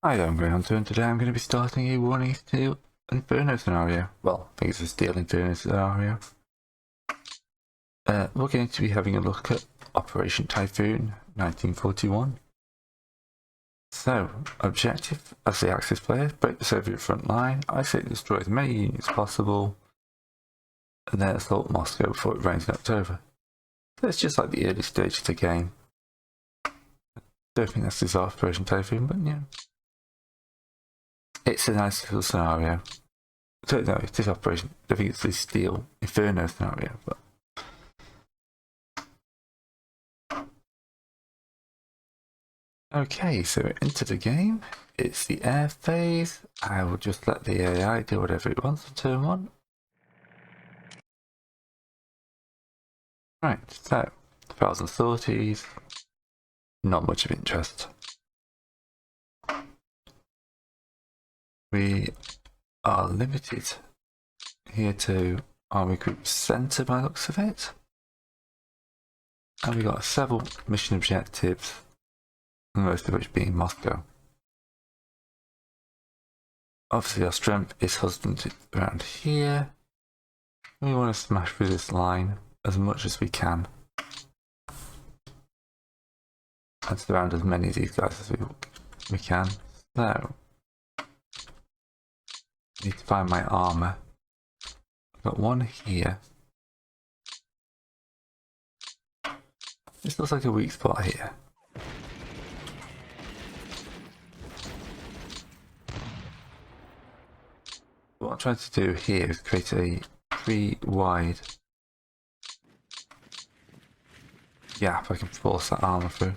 Hi, I'm Grey Hunter, and today I'm going to be starting a 1-2 Inferno scenario. Well, I think it's a Steel Inferno scenario. We're going to be having a look at Operation Typhoon 1941. So, objective as the Axis player, break the Soviet front line, isolate and destroy as many units as possible, and then assault Moscow before it rains in October. So it's just like the early stage of the game. Don't think that's this Operation Typhoon, but yeah. It's a nice little scenario. I don't know, it's this operation. I think it's the Steel Inferno scenario, but. Okay, so we're into the game. It's the air phase. I will just let the AI do whatever it wants on turn 1. Right, so, 1030s. Not much of interest. We are limited here to Army Group Centre by the looks of it. And we got several mission objectives, most of which being Moscow. Obviously our strength is husbanded around here. We want to smash through this line as much as we can. And surround as many of these guys as we can. So, I need to find my armour. I've got one here. This looks like a weak spot here. What I'm trying to do here is create a 3-wide gap I can force that armour through.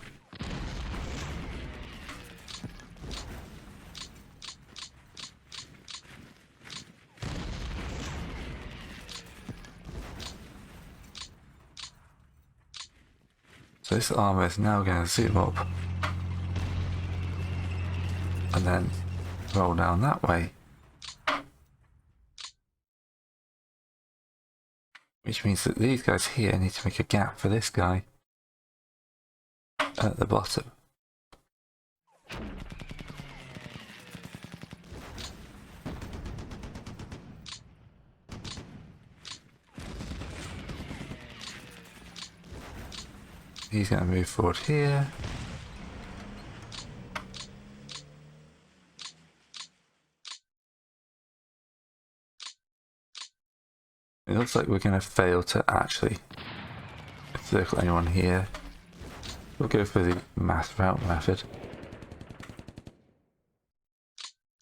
So this armour is now going to zoom up and then roll down that way, which means that these guys here need to make a gap for this guy at the bottom. He's going to move forward here. It looks like we're going to fail to actually circle anyone here. We'll go for the mass route method,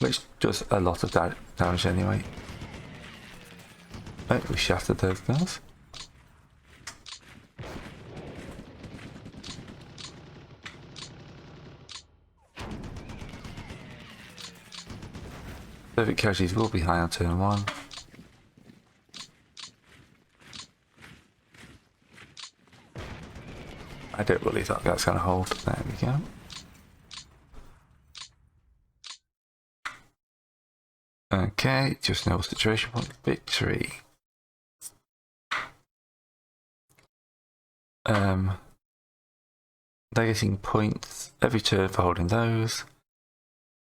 which does a lot of damage anyway. Oh, we shattered those guys. Soviet casualties will be high on turn 1. I don't believe that guy's going to hold. There we go. Okay, just no situation point victory. They're getting points every turn for holding those.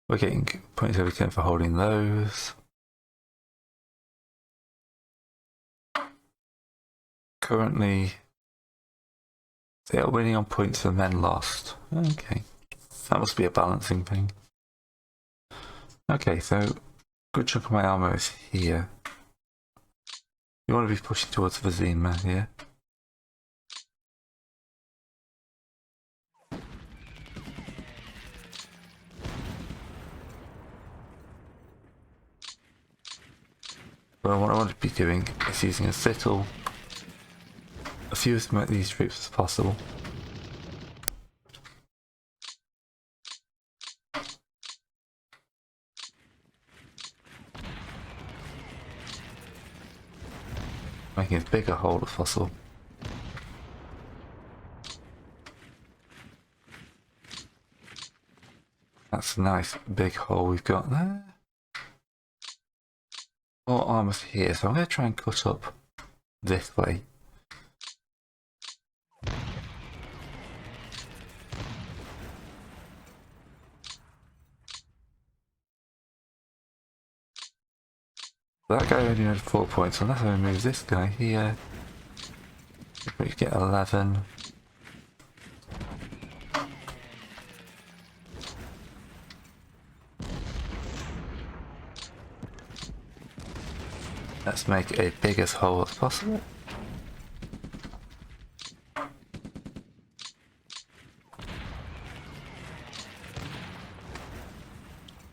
We're getting points every turn for holding those. Currently, they are winning on points for men lost. Okay, that must be a balancing thing. Okay, so good chunk of my armor is here. You want to be pushing towards Vizima here. But what I want to be doing is using a citadel, a few of these troops as possible. Making as big a hole as possible. That's a nice big hole we've got there. More armor's here, so I'm going to try and cut up this way. That guy only had 4 points, unless I remove this guy here. We get 11. Let's make a biggest hole as possible.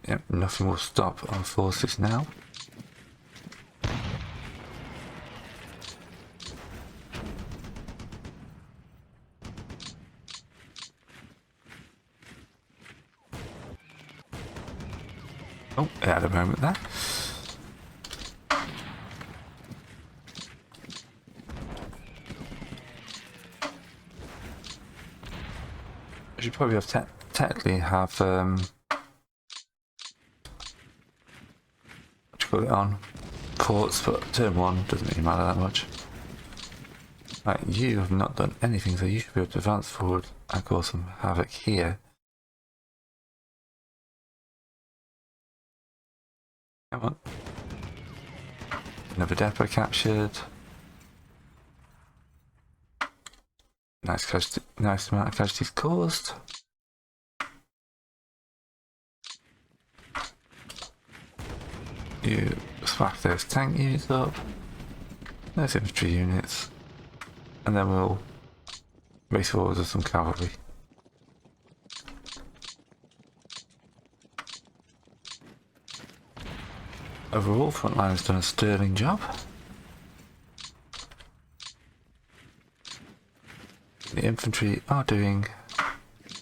Yep, nothing will stop our forces now. Oh, I had a moment there. I should probably have technically have what do you call it on ports, but turn 1 doesn't really matter that much. Right, you have not done anything, so you should be able to advance forward and cause some havoc here. Come on. Another depot captured. Nice amount of casualties caused. You smack those tank units up. Those infantry units. And then we'll race forward with some cavalry. Overall, frontline has done a sterling job. The infantry are doing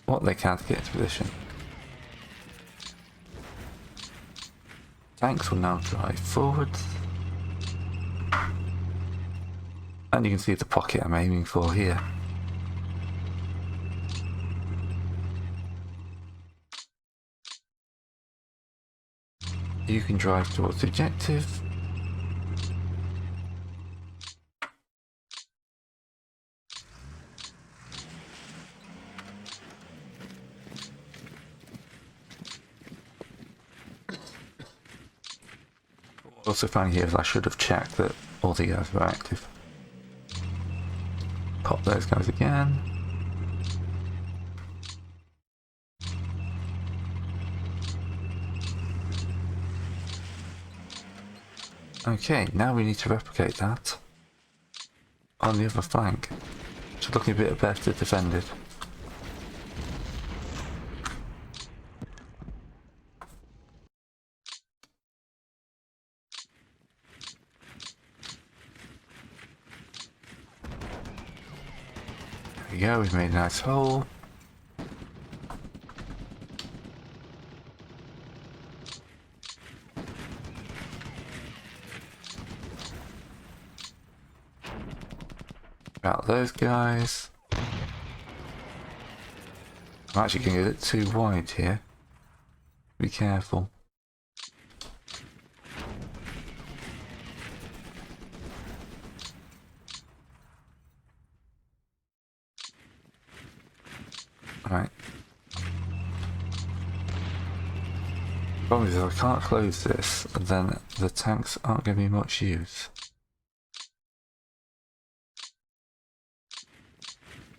what they can to get into position. Tanks will now drive forwards. And you can see the pocket I'm aiming for here. You can drive towards the objective. Also found here is I should have checked that all the guys were active. Pop those guys again. Okay, now we need to replicate that on the other flank. It's looking a bit better defended. There we go, we've made a nice hole. About those guys. I'm actually going to get it too wide here. Be careful. Right. The problem is if I can't close this, then the tanks aren't going to be much use.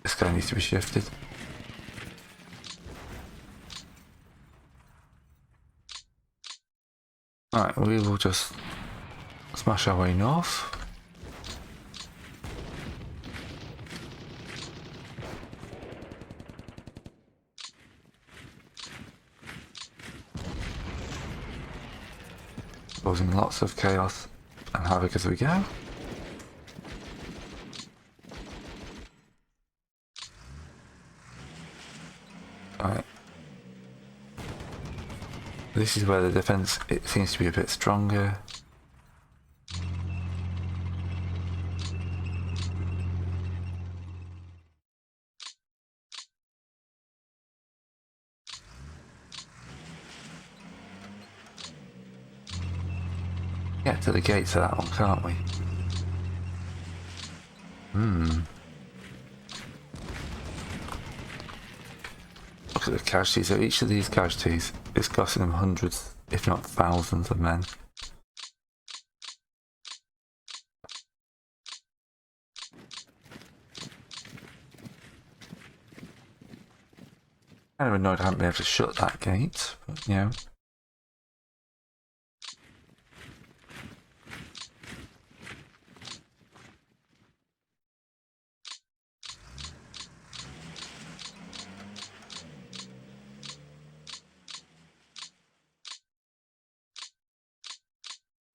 This guy needs to be shifted. Right, we will just smash our way north. Causing lots of chaos and havoc as we go. Right. This is where the defense, it seems to be a bit stronger. Get to the gates of that one, can't we? Look at the casualties. So each of these casualties is costing them hundreds, if not thousands of men. Kind of annoyed I haven't been able to shut that gate, but you know.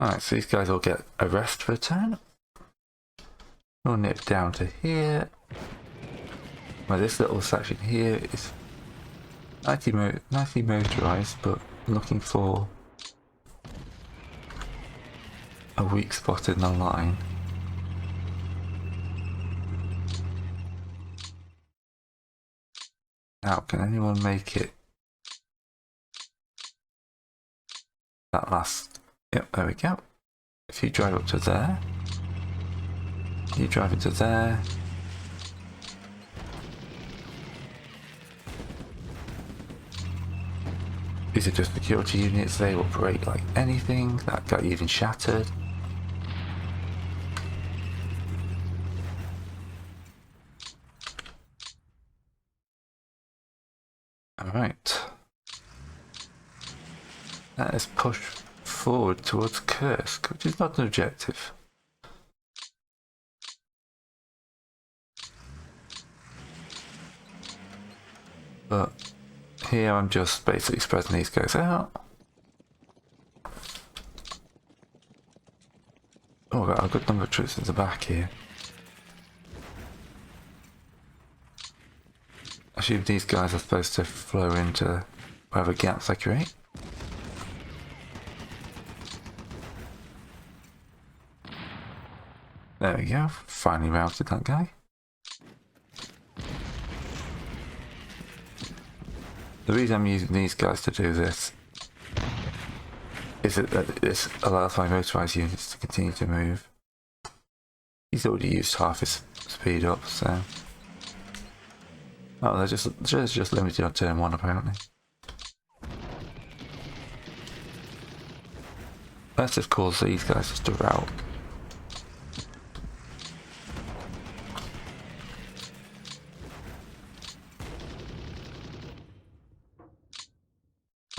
Alright, so these guys all get a rest for a turn. We'll nip down to here. Well, this little section here is nicely motorised, but looking for a weak spot in the line. Now, can anyone make it? That last... Yep, there we go. If you drive up to there, you drive into there. These are just security units, they will break like anything. That got even shattered. Alright. Let us push forward towards Kursk, which is not an objective. But here I'm just basically spreading these guys out. Oh, we've got a good number of troops in the back here. I assume these guys are supposed to flow into whatever gaps I create. There we go, finally routed that guy. The reason I'm using these guys to do this is that this allows my motorised units to continue to move. He's already used half his speed up, so... Oh, they're just limited on turn 1 apparently. Let's just cause these guys just to rout.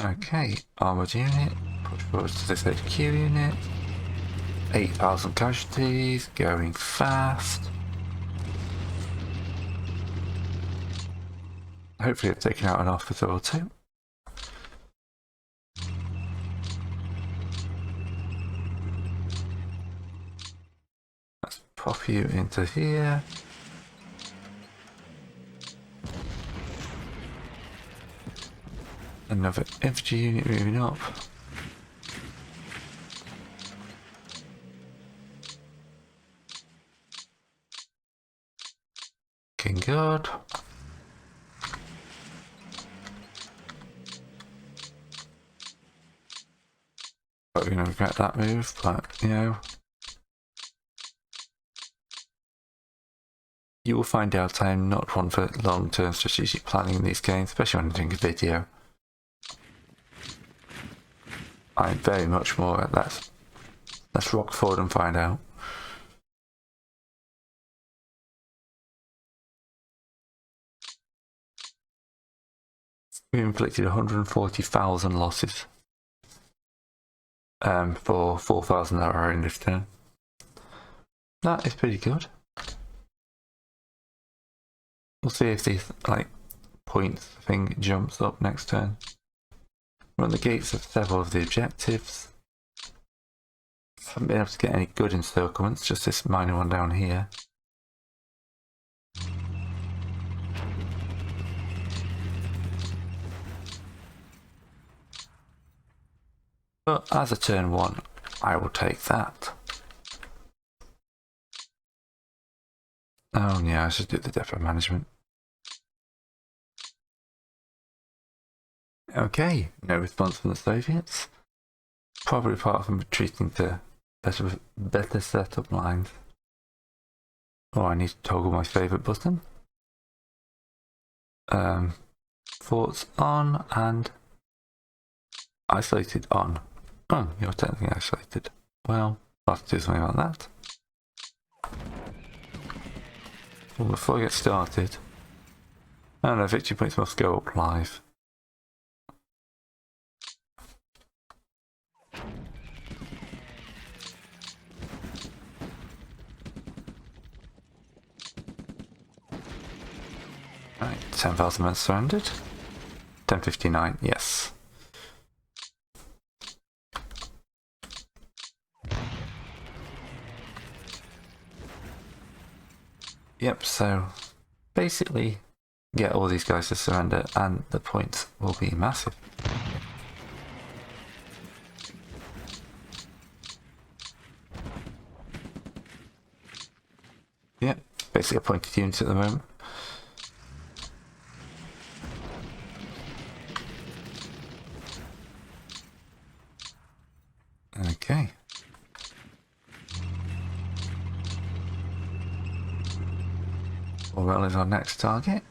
Okay, armoured unit, push forward to this HQ unit. 8,000 casualties, going fast. Hopefully I've taken out an officer or two. Let's pop you into here. Another infantry unit moving up. Looking good. We're going to regret that move, but you know. You will find out I am not one for long-term strategic planning in these games, especially when I'm doing a video. I'm very much more at let's rock forward and find out. We inflicted 140,000 losses for 4,000 that are in this turn. That is pretty good. We'll see if this like points thing jumps up next turn. We're on the gates of several of the objectives. Haven't been able to get any good encirclements, just this minor one down here. But as a turn 1, I will take that. Oh yeah, I should do the depot management. Okay, no response from the Soviets. Probably apart from retreating to better set up lines. Oh, I need to toggle my favourite button. Forts on and isolated on. Oh, you're technically isolated. Well, I'll have to do something about that. Well, before I get started, Oh no, victory points must go up live. Right, 10,000 men surrendered. 1059, yes. Yep, so basically get all these guys to surrender and the points will be massive. Yep, basically a pointed unit at the moment. Okay. Orwell is our next target,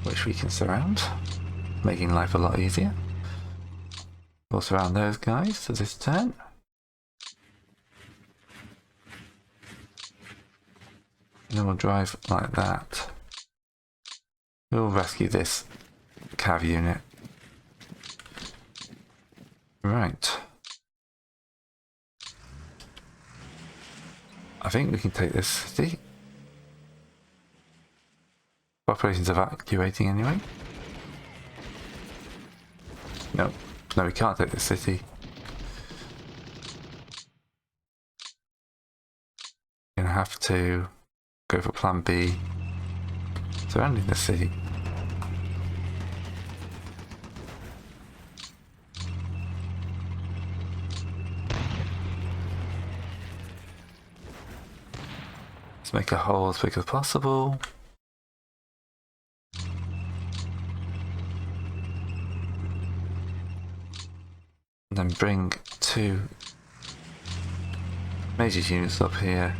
which we can surround, making life a lot easier. We'll surround those guys for this turn. And then we'll drive like that. We'll rescue this cav unit. Right. I think we can take this city. Population's evacuating anyway. No, we can't take the city. We're gonna have to go for plan B, surrounding the city. Let's make a hole as big as possible. And then bring 2 major units up here.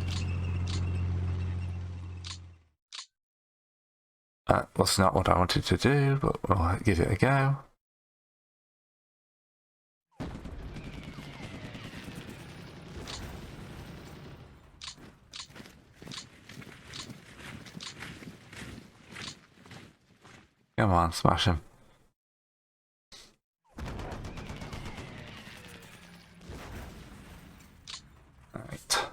Was not what I wanted to do, but we'll give it a go. Come on, smash him. Alright.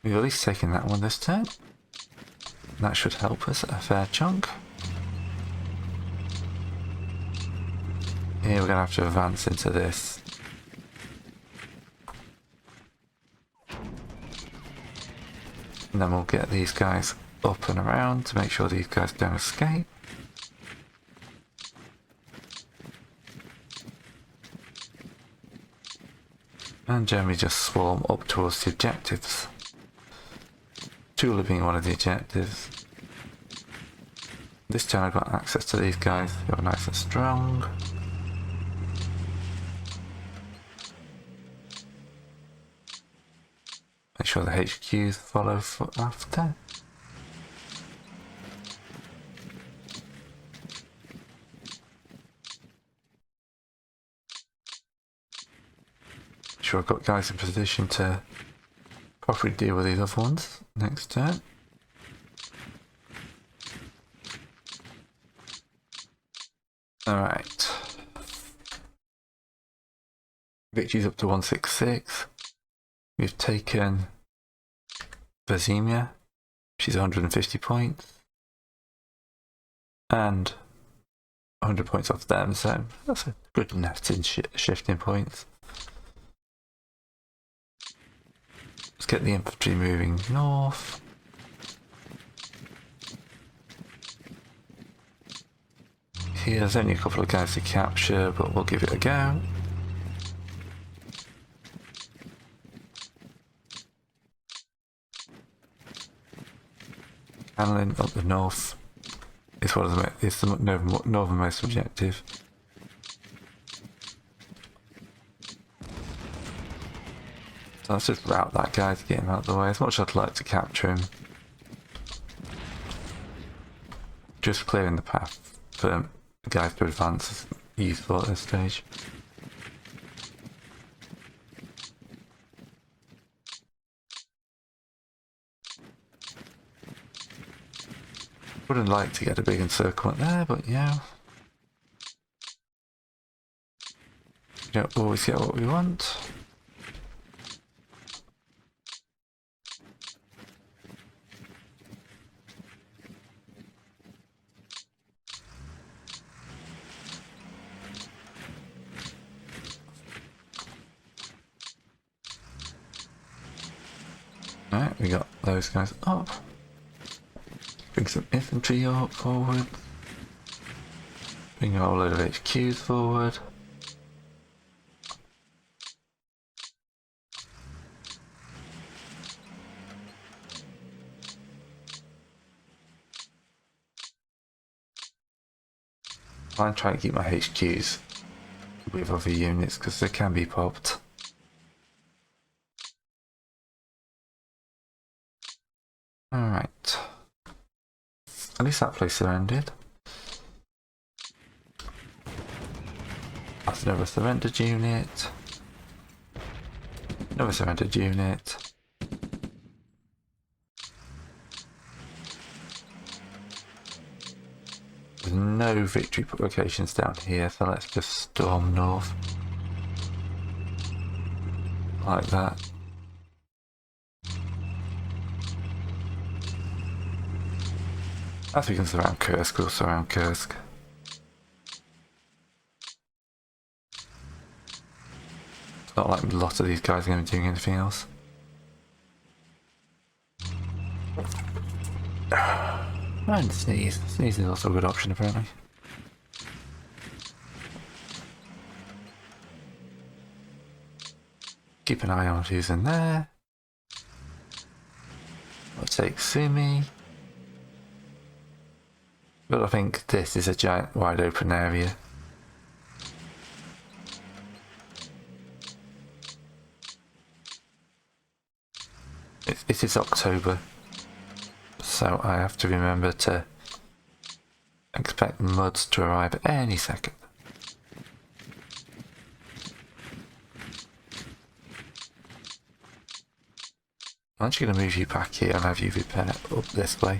We've at least taken that one this turn. That should help us a fair chunk. Here we're going to have to advance into this. And then we'll get these guys up and around to make sure these guys don't escape. And generally just swarm up towards the objectives. Tula being one of the objectives. This time I've got access to these guys who are nice and strong. Make sure the HQs follow after. Make sure I've got guys in position to properly deal with these other ones next turn. Alright. Victory's up to 166. We've taken Vazimia, she's 150 points. And 100 points off them, so that's a good netting shift in points. Let's get the infantry moving north. Here, there's only a couple of guys to capture, but we'll give it a go. Hanlon up the north is one of the northernmost objective. So let's just route that guy to get him out of the way. As much as I'd like to capture him, just clearing the path for the guys to advance is useful at this stage. Wouldn't like to get a big encirclement there, but yeah. We don't always get what we want. Alright, we got those guys up. Bring some infantry up forward. Bring a whole load of HQs forward. I'm trying to keep my HQs with other units because they can be popped. Alright. At least that place surrendered. That's another surrendered unit. Another surrendered unit. There's no victory locations down here, so let's just storm north. Like that. As we can surround Kursk, we'll surround Kursk. It's not like a lot of these guys are going to be doing anything else. And sneeze. Sneeze is also a good option apparently. Keep an eye on who's in there. We'll take Sumi. But I think this is a giant wide open area. It is October, so I have to remember to expect muds to arrive at any second. I'm actually going to move you back here and have you repair up this way.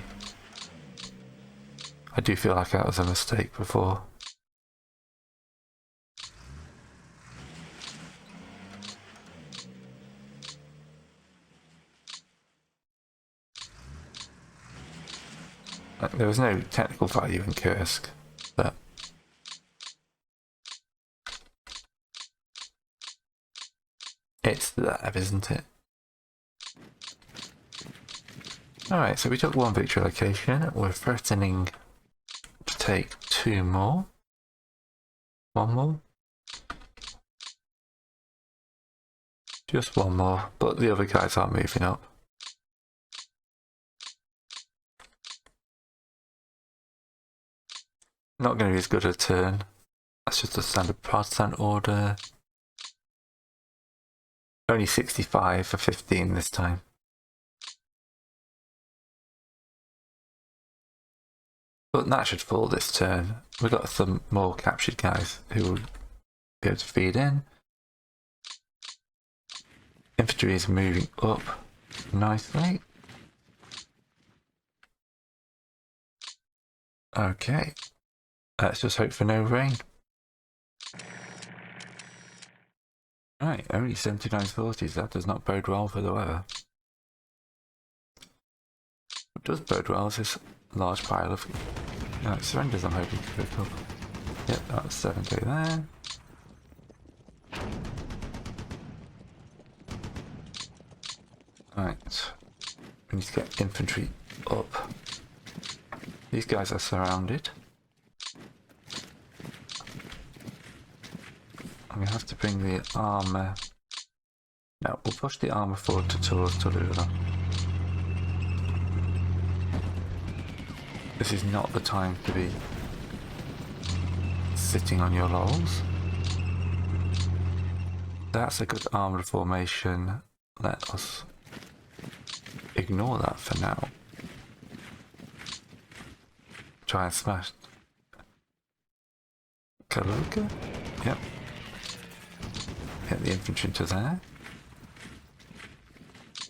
I do feel like that was a mistake before. There was no technical value in Kursk, but it's there, isn't it? Alright, so we took one victory location. We're threatening to take two more. One more. Just one more, but the other guys aren't moving up. Not going to be as good a turn. That's just a standard partisan order. Only 65 for 15 this time. But that should fall this turn. We've got some more captured guys who will be able to feed in. Infantry is moving up nicely. Okay. Let's just hope for no rain. Right, only 79 40s. That does not bode well for the weather. What does bode well is this large pile of surrenders I'm hoping to pick up. Yep, that's 70 there. Right, we need to get infantry up. These guys are surrounded. I'm going to have to bring the armour. No, we'll push the armour forward towards Tallulah. This is not the time to be sitting on your laurels. That's a good armoured formation. Let us ignore that for now. Try and smash Kaloka? Yep. Get the infantry into there.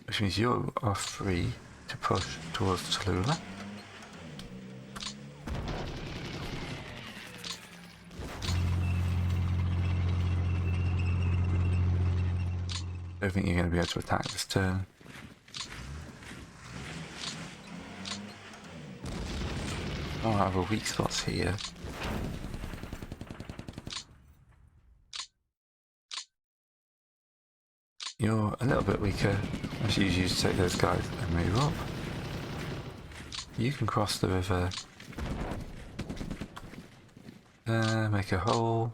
Which means you are free to push towards Tallulah. Don't think you're going to be able to attack this turn. Oh, I have a weak spots here. You're a little bit weaker. I should use you to take those guys and move up. You can cross the river. Make a hole.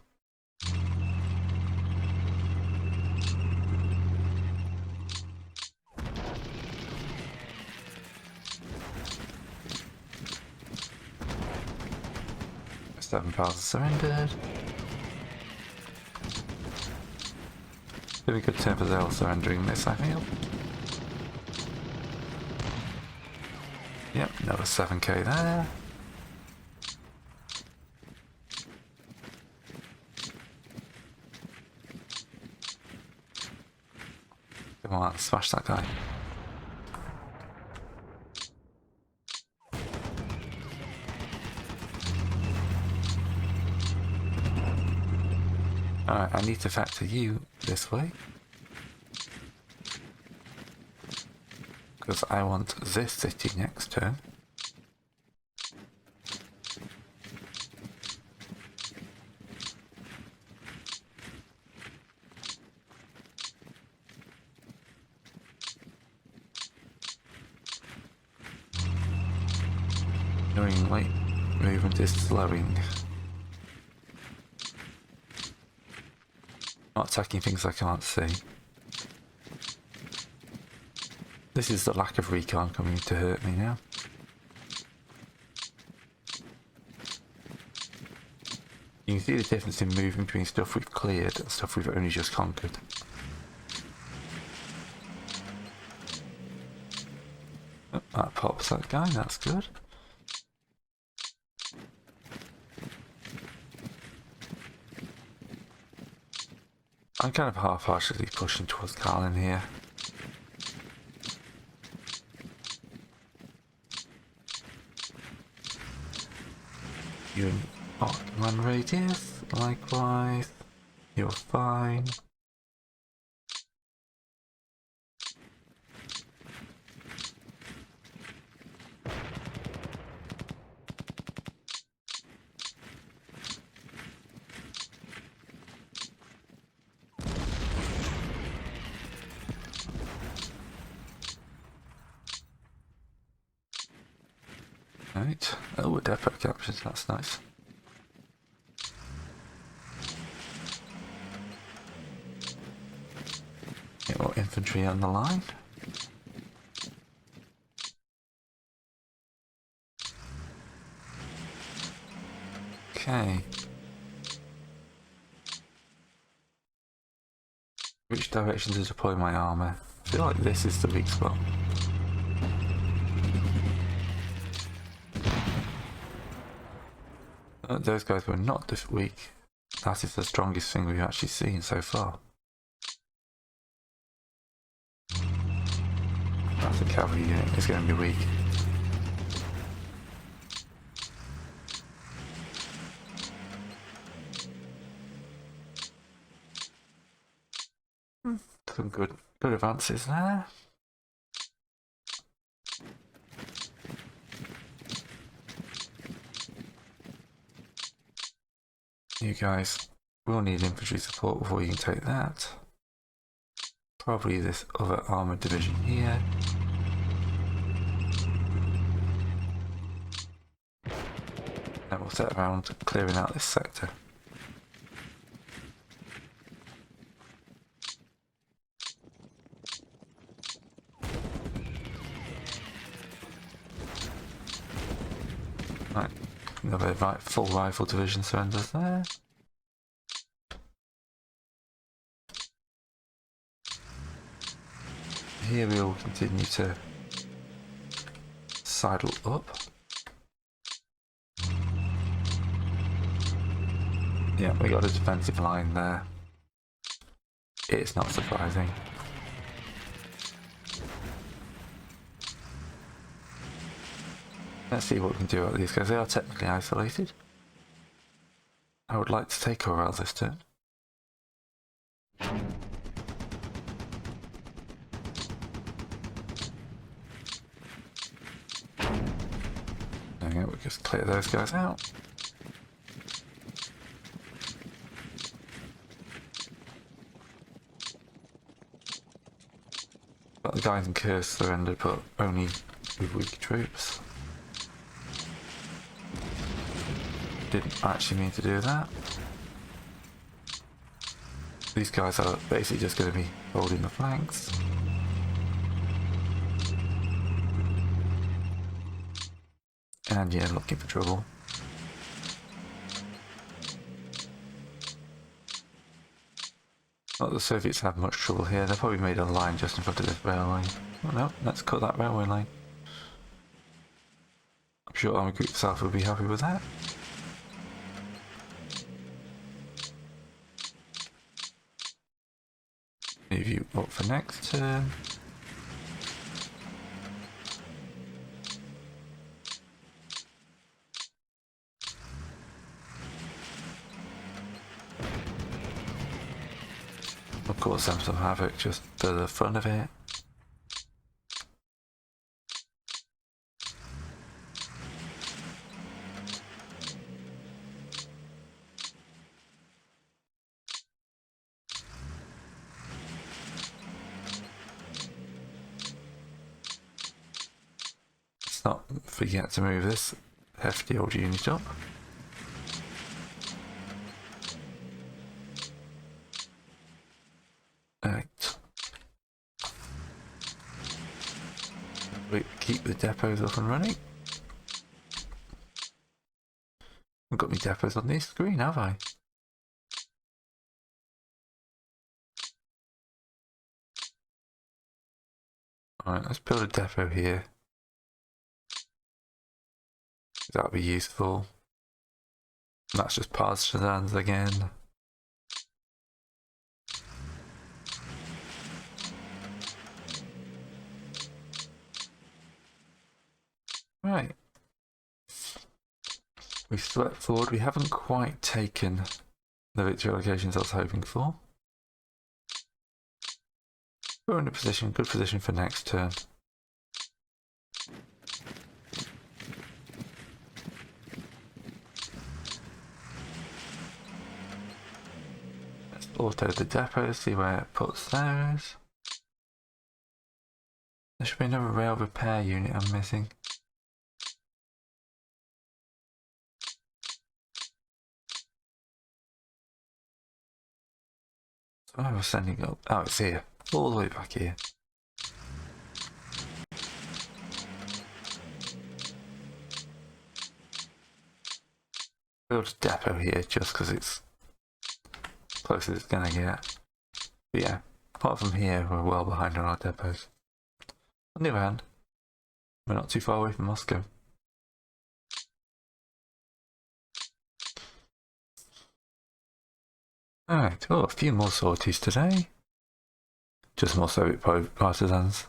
Seven powers surrendered. Really good turn for Zell surrendering this, I feel. Yep, another 7k there. Come on, smash that guy. Alright, I need to factor you this way. Because I want this city next turn. Annoyingly, movement is slowing. Not attacking things I can't see. This is the lack of recon coming to hurt me now. You can see the difference in movement between stuff we've cleared and stuff we've only just conquered. Oh, that pops that guy, that's good. I'm kind of half-heartedly pushing towards Carlin here. You in Ottoman radius, likewise. You're fine. Right. Oh, a depot captured, that's nice. Get more infantry on the line. Okay. Which direction to deploy my armour? I feel like this is the weak spot. Those guys were not this weak. That is the strongest thing we've actually seen so far. That's a cavalry unit, it's going to be weak. Some good advances there. You guys will need infantry support before you can take that. Probably this other armoured division here. And we'll set around clearing out this sector. Right, another full rifle division surrenders there. Here we'll continue to sidle up. Yeah, we got a defensive line there. It's not surprising. Let's see what we can do about these guys. They are technically isolated. I would like to take Corral this turn. Okay, we'll just clear those guys out. But the guys in Curse surrendered, but only with weak troops. Didn't actually mean to do that. These guys are basically just going to be holding the flanks. And yeah, looking for trouble. Not that the Soviets have much trouble here. They've probably made a line just in front of this railway. Oh no, let's cut that railway line. I'm sure Army Group South will be happy with that. Move you up for next turn. Of course, some havoc just for the fun of it. Let's not forget to move this hefty old unit up. Right. We keep the depots up and running. I've got my depots on this screen, have I? Alright, let's build a depot here. That'll be useful. And that's just partisans again. Right. We've swept forward. We haven't quite taken the victory locations I was hoping for. We're in a position, good position for next turn. Let's auto the depot, see where it puts those. There should be another rail repair unit I'm missing. So I was sending up. Oh, it's here. All the way back here. Build a depot here just because it's close as it's gonna get. But yeah, apart from here, we're well behind on our depots. On the other hand, we're not too far away from Moscow. Alright, oh, a few more sorties today. Just more Soviet partisans.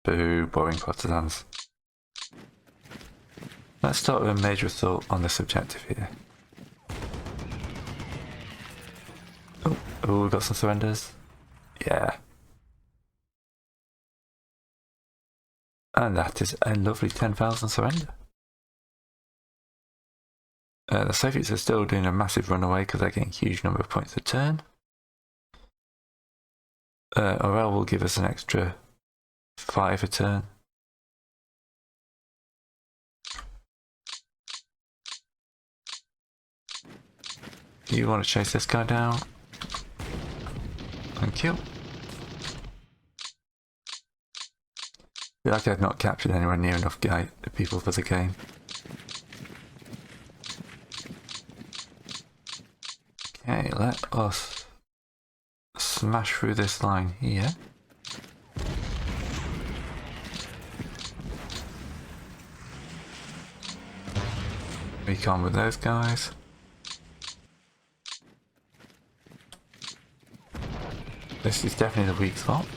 Boo, boring partisans. Let's start with a major assault on this objective here. Oh, we've got some surrenders. Yeah. And that is a lovely 10,000 surrender. The Soviets are still doing a massive runaway because they're getting a huge number of points a turn. Orel will give us an extra 5 a turn. You want to chase this guy down? Thank you. I feel like I've not captured anywhere near enough people for the game. Okay, let us smash through this line here. Recon with those guys. This is definitely the weak spot.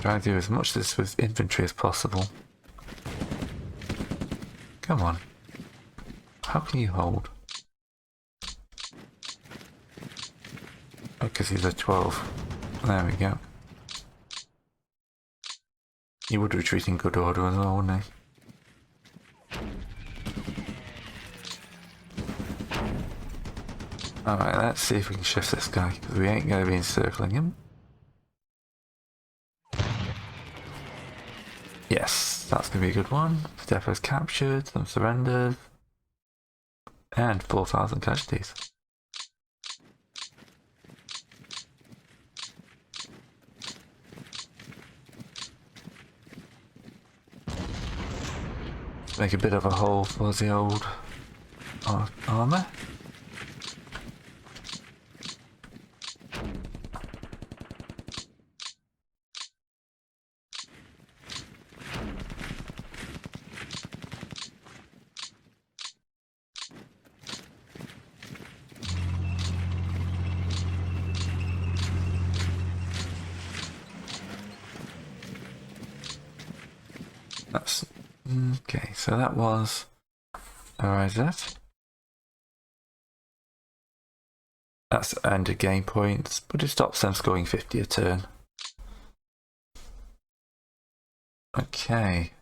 Try to do as much of this with infantry as possible. Come on. How can you hold? Oh, because he's a 12. There we go. He would retreat in good order as well, wouldn't he? Alright, let's see if we can shift this guy, because we ain't going to be encircling him. Yes, that's going to be a good one. The depot's captured, some surrenders, and 4,000 casualties. Make a bit of a hole for the old armour. That's okay, so that was that. That's end of game points, but it stops them scoring 50 a turn. Okay.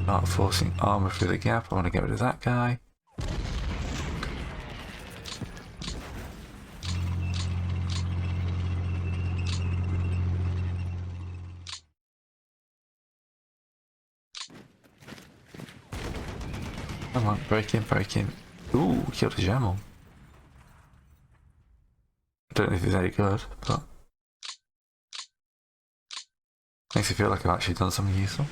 Start forcing armour through the gap. I want to get rid of that guy. Come on, break in, break in. Ooh, killed a Gemel. I don't know if he's any good, but makes me feel like I've actually done something useful.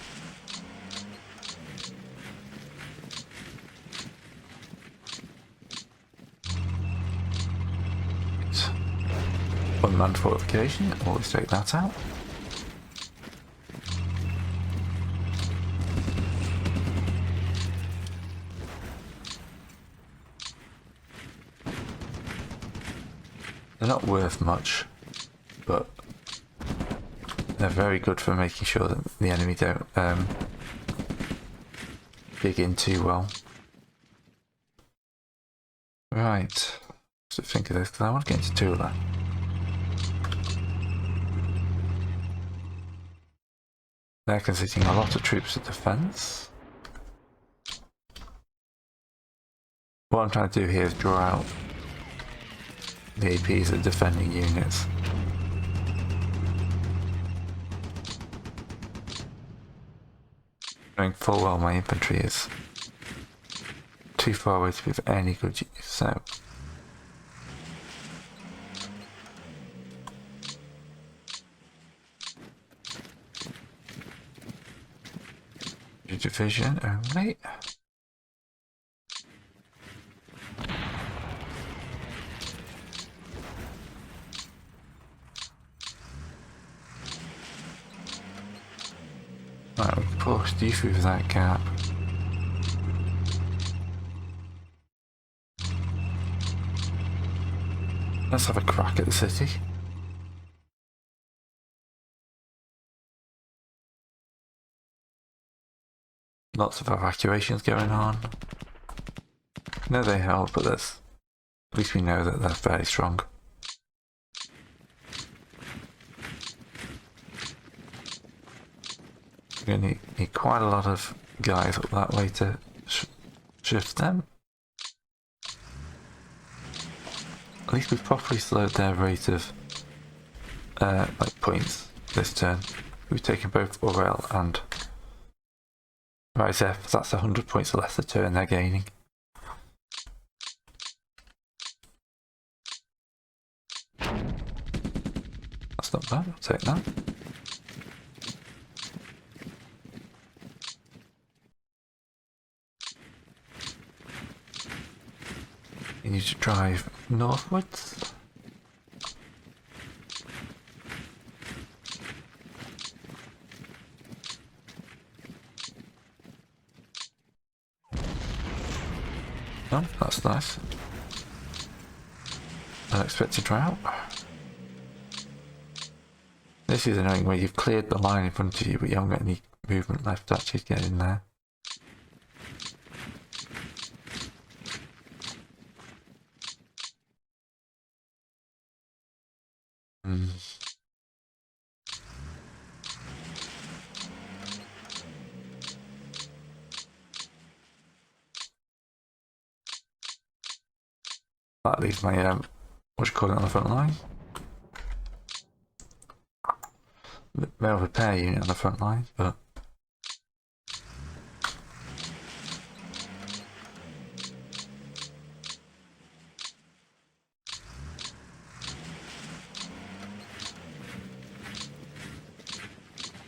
Unmanned fortification, always take that out. They're not worth much, but they're very good for making sure that the enemy don't dig in too well. Right, so think of this, because I want to get into Tula. They're conceding a lot of troops to defence. What I'm trying to do here is draw out the APs of defending units. Knowing full well my infantry is too far away to be of any good use, so division only. Right, we pushed you through that gap. Let's have a crack at the city. Lots of evacuations going on. No, they held, but at least we know that they're fairly strong. We're going to need quite a lot of guys up that way to shift them. At least we've properly slowed their rate of like points this turn. We've taken both Orel and Rizef. That's 100 points less a turn they're gaining. That's not bad, I'll take that. You need to drive northwards. Oh, that's nice. Unexpected drought. This is annoying where you've cleared the line in front of you, but you haven't got any movement left to actually get in there. That leaves my, what do you call it, on the front line? Rail repair unit on the front line, but...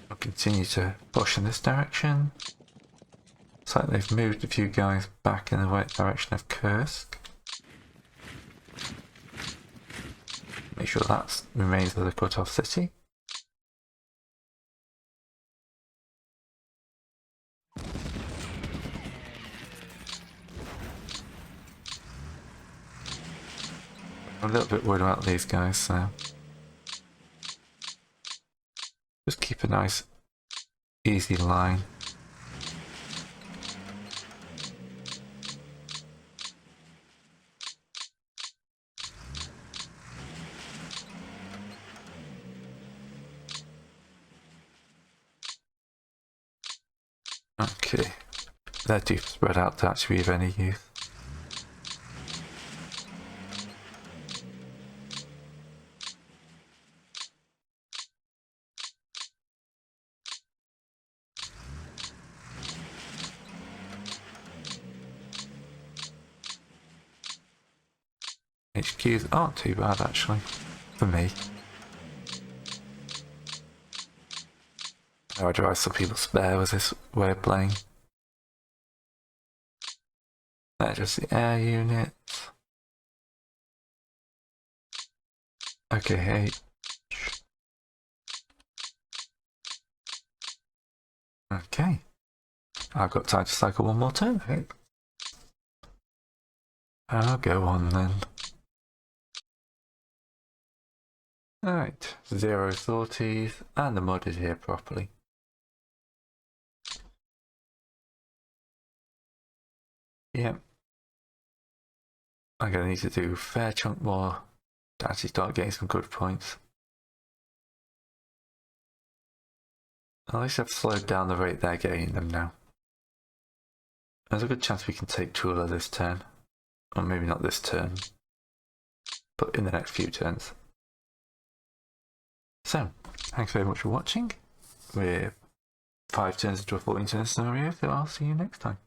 I'll continue to push in this direction. Looks like they've moved a few guys back in the right direction of Kursk. Make sure that remains as a cut-off city. I'm a little bit worried about these guys, so just keep a nice, easy line. Okay, they're too spread out to actually be of any use. HQs aren't too bad actually, for me. I'd rather some people spare with this way of playing. They're just the air units. Okay, hey. Okay. I've got time to cycle one more turn, I think. I'll go on then. Alright, 0 sorties, and the mud is here properly. Yep. I'm going to need to do a fair chunk more to actually start getting some good points. At least I've slowed down the rate they're getting them now. There's a good chance we can take Tula this turn. Or maybe not this turn, but in the next few turns. So, thanks very much for watching. We're 5 turns into a 14 turn scenario, so I'll see you next time.